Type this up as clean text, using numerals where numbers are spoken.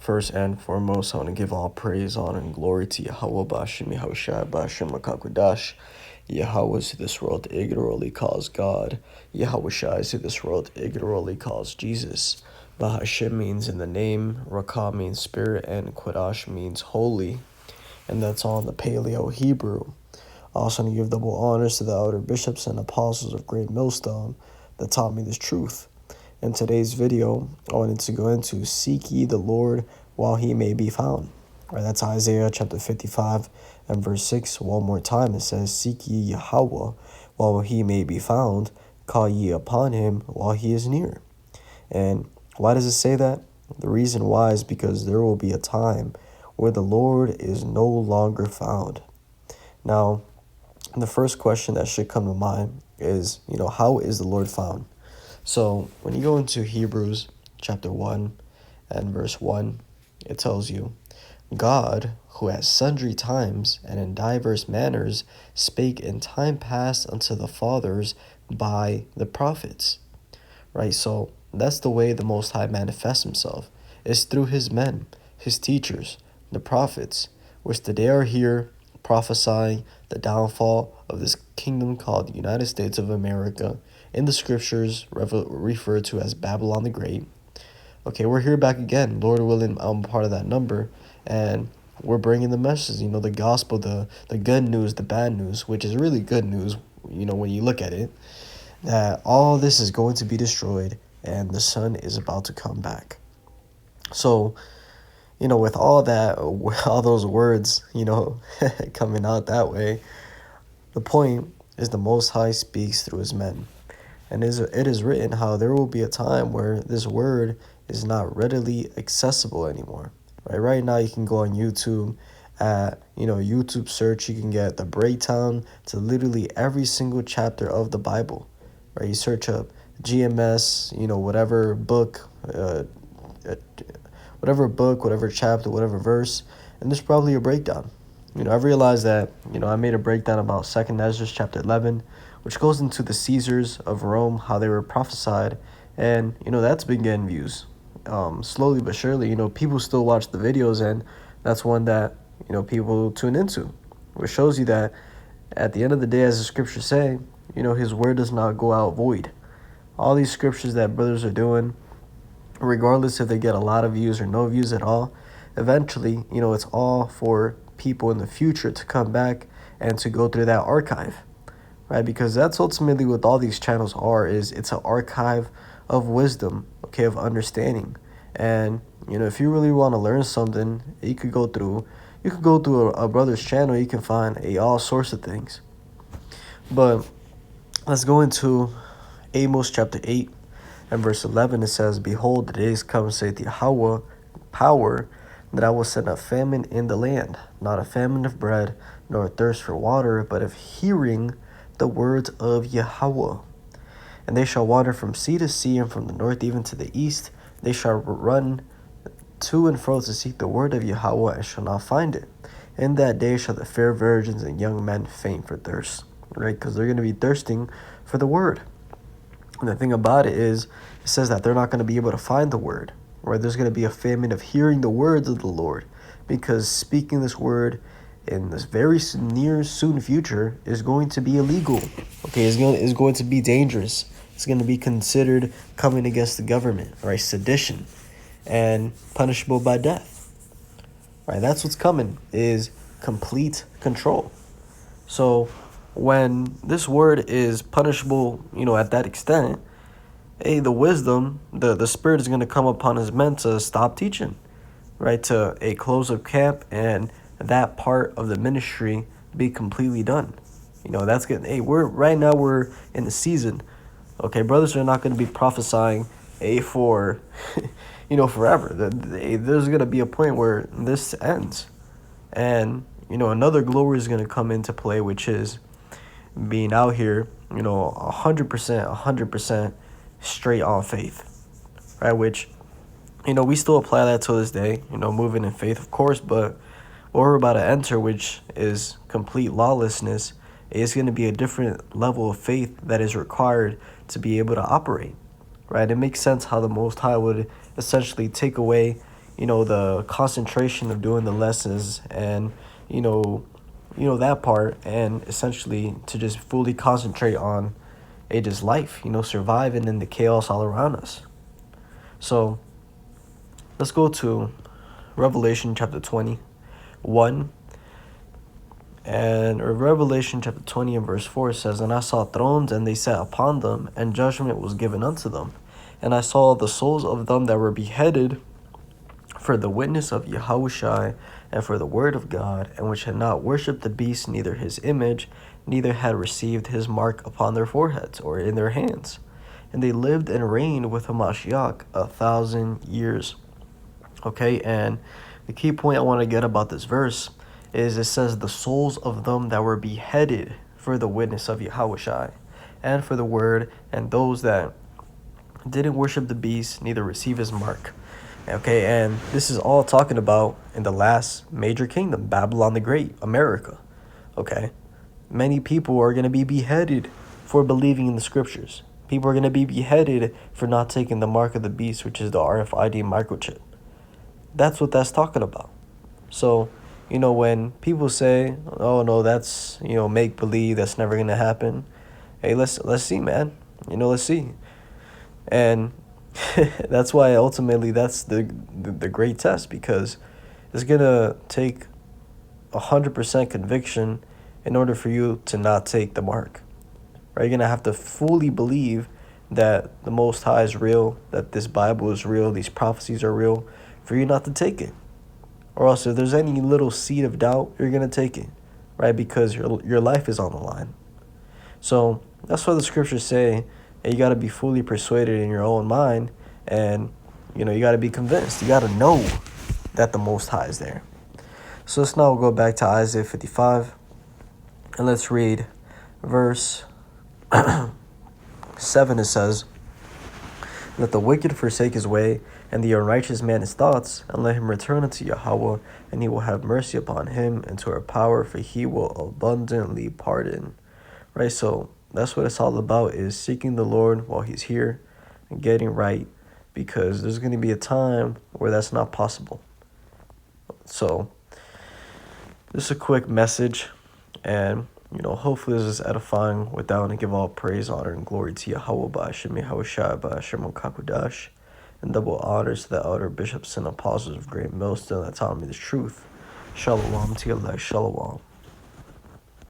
First and foremost, I want to give all praise, honor, and glory to Yahweh Bashim Yahushua Bashim Makakudash. Yahweh is who this world ignorantly calls God. Yahushua is who this world ignorantly calls Jesus. Bahashim means in the name, Rakah means spirit, and Quadash means holy. And that's all in the Paleo Hebrew. Also, to give double honors to the elder bishops and apostles of Great Millstone that taught me this truth. In today's video, I wanted to go into seek ye the Lord while he may be found. Right, that's Isaiah chapter 55 and verse 6. One more time, it says, seek ye Yahweh while he may be found. Call ye upon him while he is near. And why does it say that? The reason why is because there will be a time where the Lord is no longer found. Now, the first question that should come to mind is, how is the Lord found? So when you go into Hebrews chapter 1 and verse 1, it tells you, God, who at sundry times and in diverse manners spake in time past unto the fathers by the prophets. Right? So that's the way the Most High manifests himself, is through his men, his teachers, the prophets, which today are here prophesying the downfall of this kingdom called the United States of America, in the scriptures referred to as Babylon the Great. Okay, we're here back again. Lord willing, I'm part of that number, and we're bringing the message, the gospel, the good news, the bad news, which is really good news, when you look at it, that all this is going to be destroyed and the Son is about to come back. So, with all that, with all those words, coming out that way, the point is the Most High speaks through his men. And it is written how there will be a time where this word is not readily accessible anymore. Right now, you can go on YouTube at, YouTube search. You can get the breakdown to literally every single chapter of the Bible. Right? You search up GMS, whatever book, whatever chapter, whatever verse, and there's probably a breakdown. I've realized that, I made a breakdown about 2nd Ezra chapter 11, which goes into the Caesars of Rome, how they were prophesied, and, that's been getting views. Slowly but surely, people still watch the videos, and that's one that, people tune into, which shows you that at the end of the day, as the scriptures say, his word does not go out void. All these scriptures that brothers are doing, regardless if they get a lot of views or no views at all, eventually, it's all for people in the future to come back and to go through that archive, right? Because that's ultimately what all these channels are, is it's an archive of wisdom, okay, of understanding. And, if you really want to learn something, you could go through a brother's channel, you can find all sorts of things. But let's go into Amos chapter 8 and verse 11. It says, behold, the days come, saith Yahweh, power, that I will send a famine in the land, not a famine of bread, nor a thirst for water, but of hearing the words of Yahweh. And they shall wander from sea to sea, and from the north even to the east. They shall run to and fro to seek the word of Yahweh, and shall not find it. In that day shall the fair virgins and young men faint for thirst, right? Because they're going to be thirsting for the word. And the thing about it is, it says that they're not going to be able to find the word, right? There's going to be a famine of hearing the words of the Lord, because speaking this word in this very near soon future is going to be illegal. Okay, it's going to be dangerous. It's going to be considered coming against the government, right? Sedition, and punishable by death. Right? That's what's coming, is complete control. So when this word is punishable, at that extent, the wisdom, the spirit is going to come upon his men to stop teaching, right? To a close of camp, and that part of the ministry be completely done. That's good. We're in the season. Okay, brothers are not going to be prophesying for, forever. There's going to be a point where this ends. And, another glory is going to come into play, which is being out here, 100% straight on faith, right? Which, we still apply that to this day, moving in faith, of course, but what we're about to enter, which is complete lawlessness, is going to be a different level of faith that is required to be able to operate, right? It makes sense how the Most High would essentially take away, the concentration of doing the lessons and, that part, and essentially to just fully concentrate on just life, surviving in the chaos all around us. So let's go to Revelation chapter 21. And Revelation chapter 20 and verse 4 says, "And I saw thrones, and they sat upon them, and judgment was given unto them. And I saw the souls of them that were beheaded for the witness of Yahushua and for the word of God, and which had not worshipped the beast, neither his image, neither had received his mark upon their foreheads or in their hands. And they lived and reigned with Hamashiach 1,000 years." Okay, and the key point I want to get about this verse is it says the souls of them that were beheaded for the witness of Yahushua and for the word, and those that didn't worship the beast, neither receive his mark. Okay, and this is all talking about in the last major kingdom, Babylon the Great, America. Okay, many people are going to be beheaded for believing in the scriptures. People are going to be beheaded for not taking the mark of the beast, which is the RFID microchip. That's what that's talking about. So, when people say, "Oh no, that's make believe, that's never gonna happen," hey, let's see, man. Let's see, and that's why ultimately that's the great test, because it's gonna take 100% conviction in order for you to not take the mark. Right? You're gonna have to fully believe that the Most High is real, that this Bible is real, these prophecies are real, for you not to take it. Or else if there's any little seed of doubt, you're going to take it, right? Because your life is on the line. So that's why the scriptures say you got to be fully persuaded in your own mind, and, you got to be convinced. You got to know that the Most High is there. So let's now go back to Isaiah 55, and let's read verse 7. It says, "Let the wicked forsake his way, and the unrighteous man his thoughts, and let him return unto Yahweh, and he will have mercy upon him, and to our power, for he will abundantly pardon." Right? So that's what it's all about, is seeking the Lord while he's here and getting right, because there's going to be a time where that's not possible. So just a quick message, and hopefully this is edifying. With that, and give all praise, honor, and glory to Yahweh Ba'ashem Yahushua Ba'ashem Kakudash, and double honors to the elder bishops and apostles of Great Millstone that taught me the truth. Shalom to your life. Shalom.